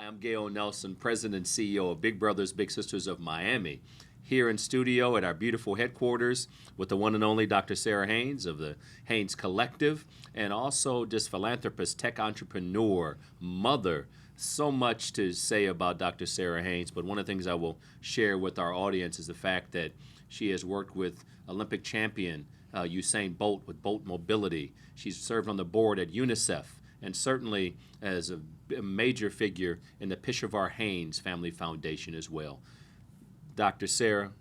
I'm Gail Nelson, President and CEO of Big Brothers Big Sisters of Miami. Here in studio at our beautiful headquarters with the one and only Dr. Sarah Haynes of the Haynes Collective, and also just philanthropist, tech entrepreneur, mother. So much to say about Dr. Sarah Haynes, but one of the things I will share with our audience is the fact that she has worked with Olympic champion Usain Bolt with Bolt Mobility. She's served on the board at UNICEF, and certainly as a major figure in the Pishavar Haynes Family Foundation as well. Dr. Sarah,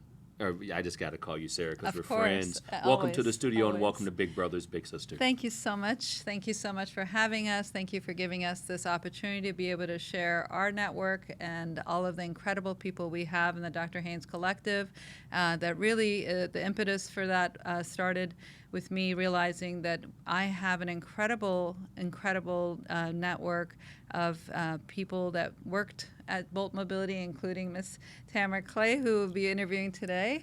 or I just got to call you Sarah because we're friends. Welcome to the studio and welcome to Big Brothers Big Sisters. Thank you so much. Thank you so much for having us. Thank you for giving us this opportunity to be able to share our network and all of the incredible people we have in the Dr. Haynes Collective. That really, the impetus for that started with me realizing that I have an incredible network of people that worked at Bolt Mobility, including Miss Tamara Clay, who will be interviewing today,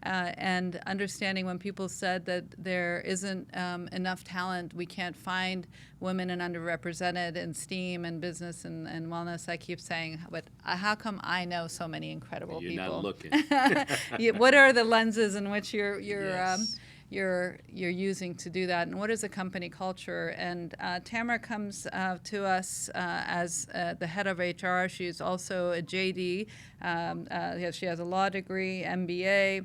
and understanding when people said that there isn't enough talent, we can't find women and underrepresented in STEAM and business and wellness. I keep saying, but how come I know so many incredible You're people? Not looking. What are the lenses in which you're Yes. you're using to do that, and what is a company culture? And Tamara comes to us as the head of HR. She's also a JD. She has a law degree, MBA.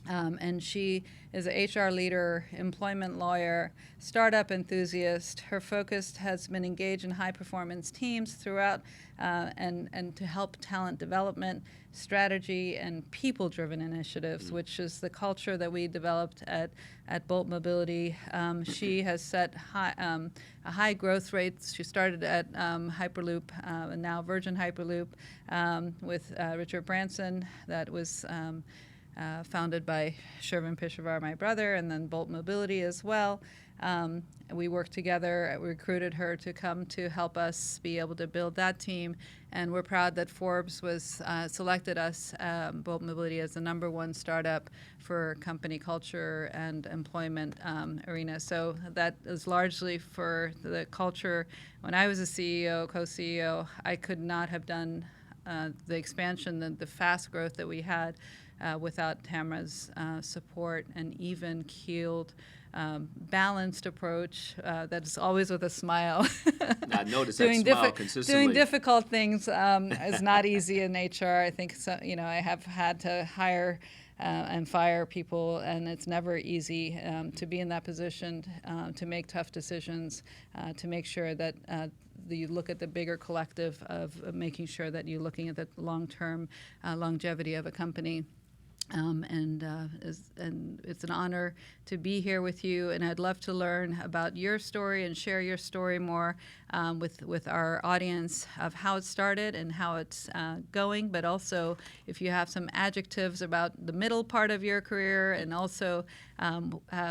And she is an HR leader, employment lawyer, startup enthusiast. Her focus has been engaged in high-performance teams throughout and to help talent development, strategy, and people-driven initiatives, which is the culture that we developed at Bolt Mobility. She has set a high growth rate. She started at Hyperloop, and now Virgin Hyperloop, with Richard Branson. That was founded by Shervin Pishavar, my brother, and then Bolt Mobility as well. We worked together. We recruited her to come to help us be able to build that team, and we're proud that Forbes was selected us, Bolt Mobility, as the #1 startup for company culture and employment arena. So that is largely for the culture. When I was a CEO, co-CEO, I could not have done the expansion, the fast growth that we had without Tamara's support and even-keeled, balanced approach that is always with a smile. I noticed that smile consistently. Doing difficult things is not easy in HR. I think I have had to hire and fire people, and it's never easy to be in that position, to make tough decisions, to make sure that you look at the bigger collective of making sure that you're looking at the long-term longevity of a company. And it's an honor to be here with you, and I'd love to learn about your story and share your story more with our audience of how it started and how it's going, but also if you have some adjectives about the middle part of your career, and also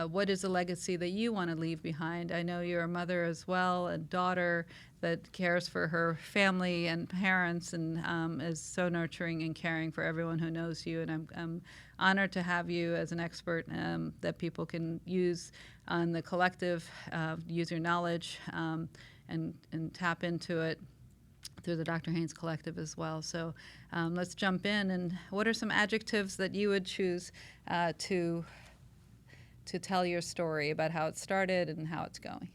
what is the legacy that you want to leave behind. I know you're a mother as well, a daughter that cares for her family and parents, and is so nurturing and caring for everyone who knows you. And I'm honored to have you as an expert that people can use on the collective, use your knowledge, and tap into it through the Dr. Haynes Collective as well. So let's jump in. And what are some adjectives that you would choose to tell your story about how it started and how it's going?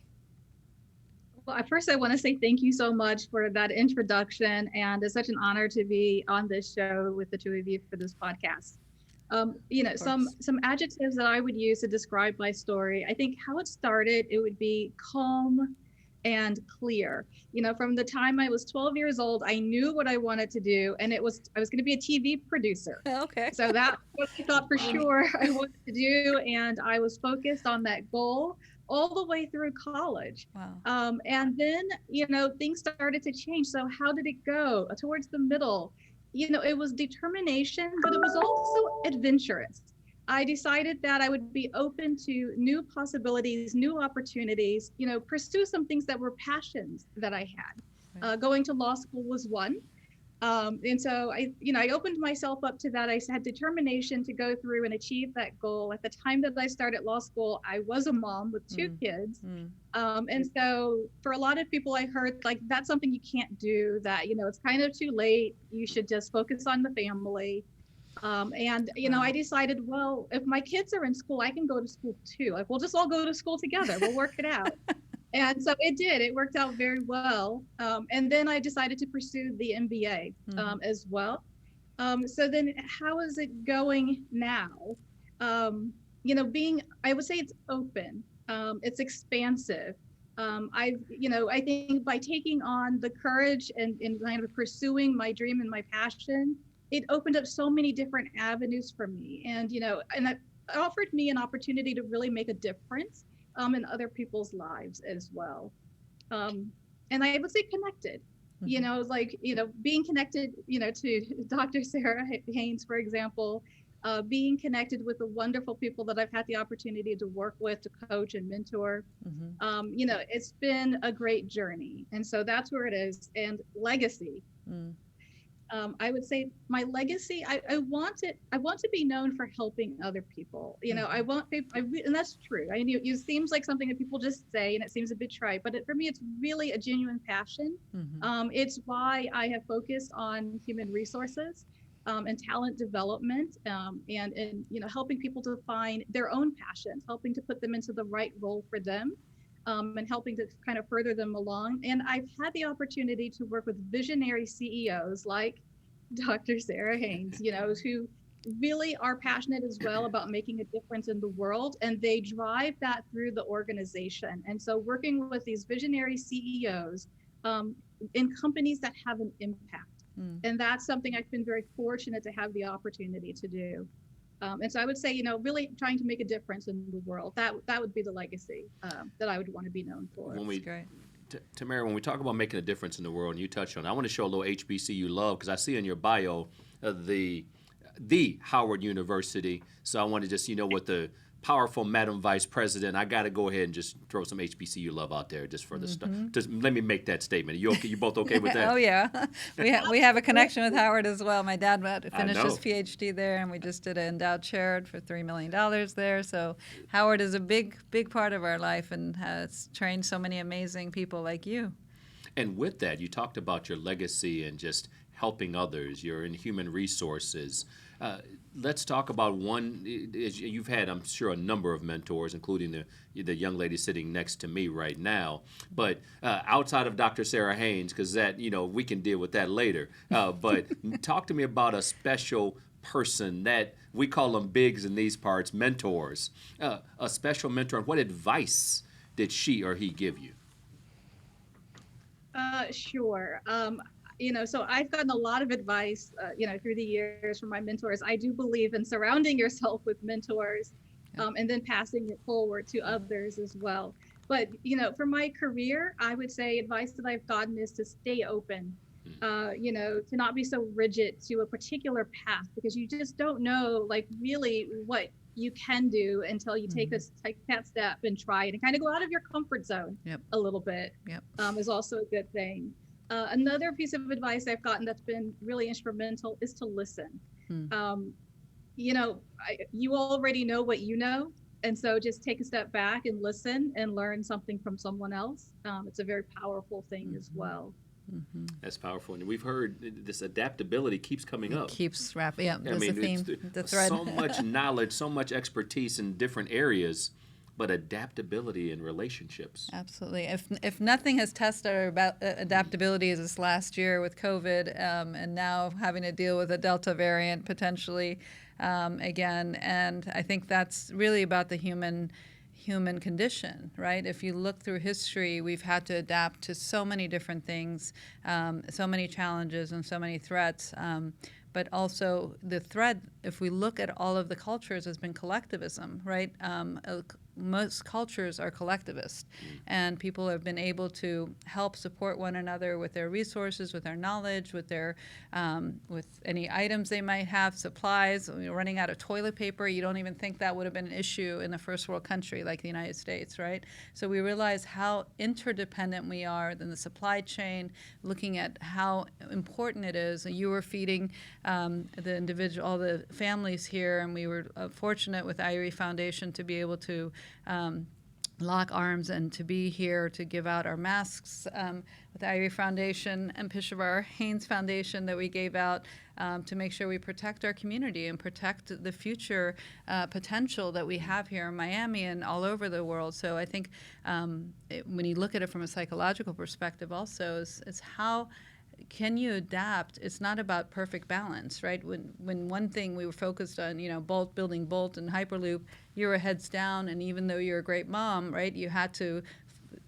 Well, at first, I want to say thank you so much for that introduction, and it's such an honor to be on this show with the two of you for this podcast. Some adjectives that I would use to describe my story. I think how it started, it would be calm and clear. From the time I was 12 years old, I knew what I wanted to do, and I was going to be a TV producer. Okay. So that's what I thought for sure I wanted to do, and I was focused on that goal all the way through college. Wow. And then, things started to change. So how did it go? Towards the middle, it was determination, but it was also adventurous. I decided that I would be open to new possibilities, new opportunities, pursue some things that were passions that I had. Going to law school was one. And so I opened myself up to that. I had determination to go through and achieve that goal. At the time that I started law school, I was a mom with two kids. And so for a lot of people, I heard like, that's something you can't do, that, it's kind of too late. You should just focus on the family. I decided, well, if my kids are in school, I can go to school too. Like, we'll just all go to school together. We'll work it out. And so it did. It worked out very well. And then I decided to pursue the MBA as well. So then how is it going now? I would say it's open. It's expansive. I think by taking on the courage and kind of pursuing my dream and my passion, it opened up so many different avenues for me. And that offered me an opportunity to really make a difference in other people's lives as well. And I would say connected, being connected, to Dr. Sarah Haynes, for example, being connected with the wonderful people that I've had the opportunity to work with, to coach and mentor. It's been a great journey. And so that's where it is. And legacy. I would say my legacy, I want to be known for helping other people. I want people, and that's true. It seems like something that people just say, and it seems a bit trite, but for me, it's really a genuine passion. It's why I have focused on human resources and talent development, and helping people to find their own passions, helping to put them into the right role for them. And helping to kind of further them along. And I've had the opportunity to work with visionary CEOs like Dr. Sarah Haynes, who really are passionate as well about making a difference in the world, and they drive that through the organization. And so working with these visionary CEOs in companies that have an impact. And that's something I've been very fortunate to have the opportunity to do. And so I would say, really trying to make a difference in the world. That would be the legacy that I would want to be known for. Tamara, when we talk about making a difference in the world, and you touched on it, I want to show a little HBCU love, because I see in your bio the Howard University. So I want to just, with the powerful Madam Vice President, I got to go ahead and just throw some HBCU love out there just for the stuff. Just let me make that statement. You okay? You both okay with that? Oh yeah, we have a connection with Howard as well. My dad finished his PhD there, and we just did an endowed chair for $3 million there. So Howard is a big part of our life, and has trained so many amazing people like you. And with that, you talked about your legacy and just helping others. You're in human resources. Let's talk about one. You've had, I'm sure, a number of mentors, including the young lady sitting next to me right now. But outside of Dr. Sarah Haynes, because that, we can deal with that later. But talk to me about a special person that we call them bigs in these parts, mentors. A special mentor, and what advice did she or he give you? Sure. So I've gotten a lot of advice, through the years from my mentors. I do believe in surrounding yourself with mentors, and then passing it forward to others as well. But, for my career, I would say advice that I've gotten is to stay open, to not be so rigid to a particular path, because you just don't know, like, really what you can do until you take that step and try it and kind of go out of your comfort zone a little bit. Is also a good thing. Another piece of advice I've gotten that's been really instrumental is to listen. You already know what you know, and so just take a step back and listen and learn something from someone else. It's a very powerful thing as well. That's powerful, and we've heard this adaptability keeps coming up. Keeps wrapping up. I mean, the theme, the thread. So much knowledge, so much expertise in different areas, but adaptability in relationships. Absolutely. If nothing has tested our adaptability as this last year with COVID, and now having to deal with a Delta variant potentially again, and I think that's really about the human condition, right? If you look through history, we've had to adapt to so many different things, so many challenges and so many threats. But also the thread, if we look at all of the cultures, has been collectivism, right? most cultures are collectivist, and people have been able to help support one another with their resources, with their knowledge, with their with any items they might have, supplies. Running out of toilet paper, you don't even think that would have been an issue in a first world country like the United States, right? So we realize how interdependent we are in the supply chain, looking at how important it is. You were feeding all the families here, and we were fortunate with IRE Foundation to be able to lock arms and to be here to give out our masks with the IRE Foundation and Peshawar Haynes Foundation that we gave out to make sure we protect our community and protect the future potential that we have here in Miami and all over the world. So I think when you look at it from a psychological perspective also is how can you adapt? It's not about perfect balance, right? When one thing we were focused on, building Bolt and Hyperloop, you were heads down, and even though you're a great mom, right, you had to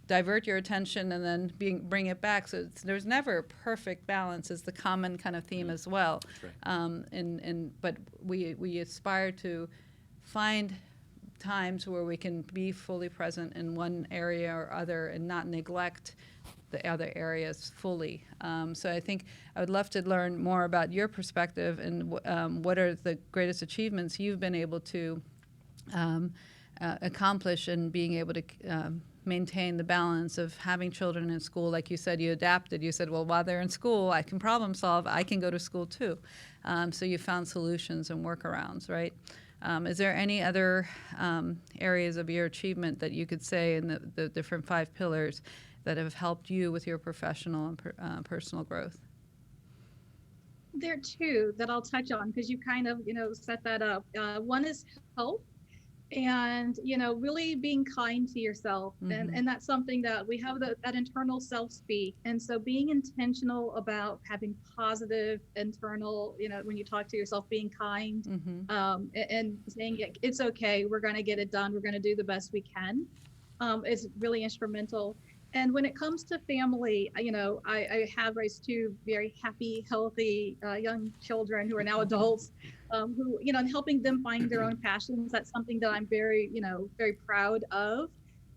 divert your attention and then bring it back. So there's never a perfect balance is the common kind of theme as well. Right. But we aspire to find times where we can be fully present in one area or other and not neglect the other areas fully. So I think I would love to learn more about your perspective and what are the greatest achievements you've been able to accomplish in being able to maintain the balance of having children in school. Like you said, you adapted. You said, well, while they're in school, I can problem solve. I can go to school too. So you found solutions and workarounds, right? Is there any other areas of your achievement that you could say in the different 5 pillars that have helped you with your professional and personal growth? There are 2 that I'll touch on because you kind of, set that up. One is health and, really being kind to yourself. Mm-hmm. And that's something that we have that internal self-speak. And so being intentional about having positive internal, when you talk to yourself, being kind, mm-hmm. And saying it's okay, we're going to get it done. We're going to do the best we can is really instrumental. And when it comes to family, I have raised 2 very happy, healthy young children who are now adults, who, and helping them find their own passions. That's something that I'm very, very proud of.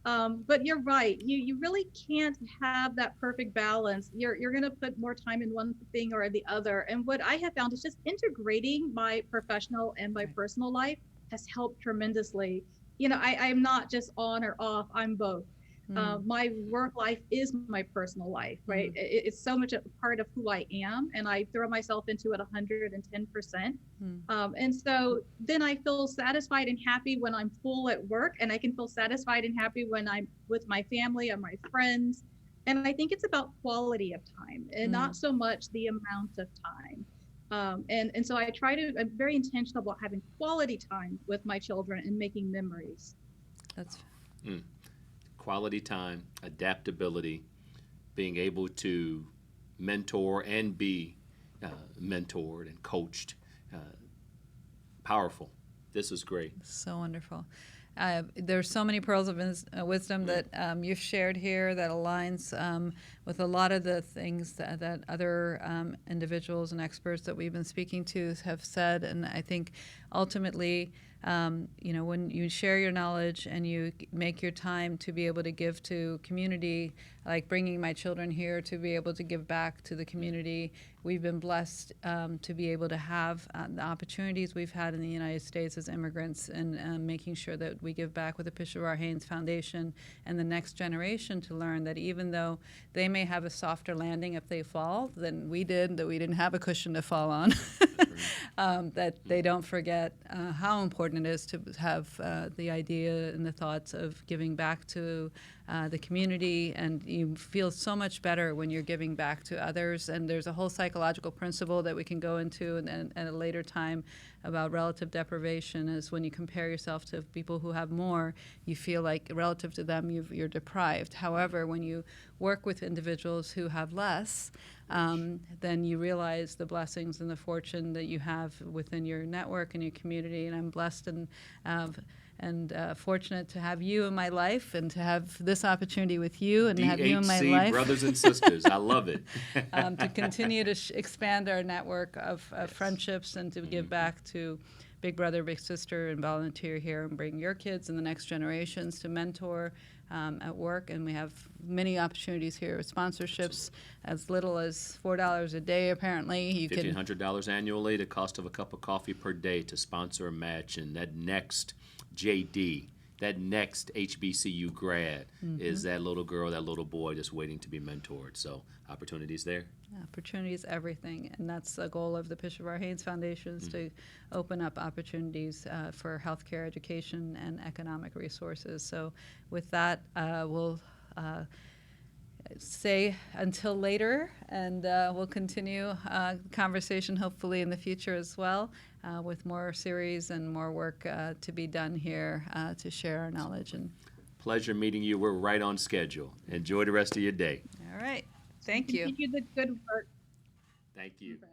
But you're right. You really can't have that perfect balance. You're going to put more time in one thing or the other. And what I have found is just integrating my professional and my personal life has helped tremendously. I'm not just on or off. I'm both. My work life is my personal life, right? It's so much a part of who I am, and I throw myself into it 110%. And so then I feel satisfied and happy when I'm full at work, and I can feel satisfied and happy when I'm with my family and my friends. And I think it's about quality of time and not so much the amount of time. And so I'm very intentional about having quality time with my children and making memories. That's quality time, adaptability, being able to mentor and be mentored and coached. Powerful. This is great. So wonderful. There's so many pearls of wisdom that you've shared here that aligns with a lot of the things that other individuals and experts that we've been speaking to have said. And I think ultimately, when you share your knowledge and you make your time to be able to give to community, like bringing my children here to be able to give back to the community, we've been blessed to be able to have the opportunities we've had in the United States as immigrants and making sure that we give back with the Peshawar Haynes Foundation and the next generation to learn that even though they may have a softer landing if they fall than we did, that we didn't have a cushion to fall on, that they don't forget how important it is to have the idea and the thoughts of giving back to the community, and you feel so much better when you're giving back to others. And there's a whole psychological principle that we can go into at a later time about relative deprivation, is when you compare yourself to people who have more, you feel like relative to them you're deprived. However, when you work with individuals who have less, then you realize the blessings and the fortune that you have within your network and your community. And I'm blessed and fortunate to have you in my life and to have this opportunity with you and have you in my life. Brothers and sisters, I love it. To continue to expand our network of friendships and to give back to Big Brother, Big Sister, and volunteer here and bring your kids and the next generations to mentor at work. And we have many opportunities here with sponsorships as little as $4 a day, apparently. You can $1,500 annually, the cost of a cup of coffee per day to sponsor a match. And that next JD, that next HBCU grad is that little girl, that little boy just waiting to be mentored. So opportunities there. Opportunity is everything, and that's the goal of the Bishop Haynes Foundation, is to open up opportunities for healthcare, education, and economic resources. So with that, we'll say until later, and we'll continue conversation hopefully in the future as well, with more series and more work to be done here to share our knowledge. And Pleasure meeting you. We're right on schedule. Enjoy the rest of your day. all right, thank you. Continue the good work. Thank you. Okay.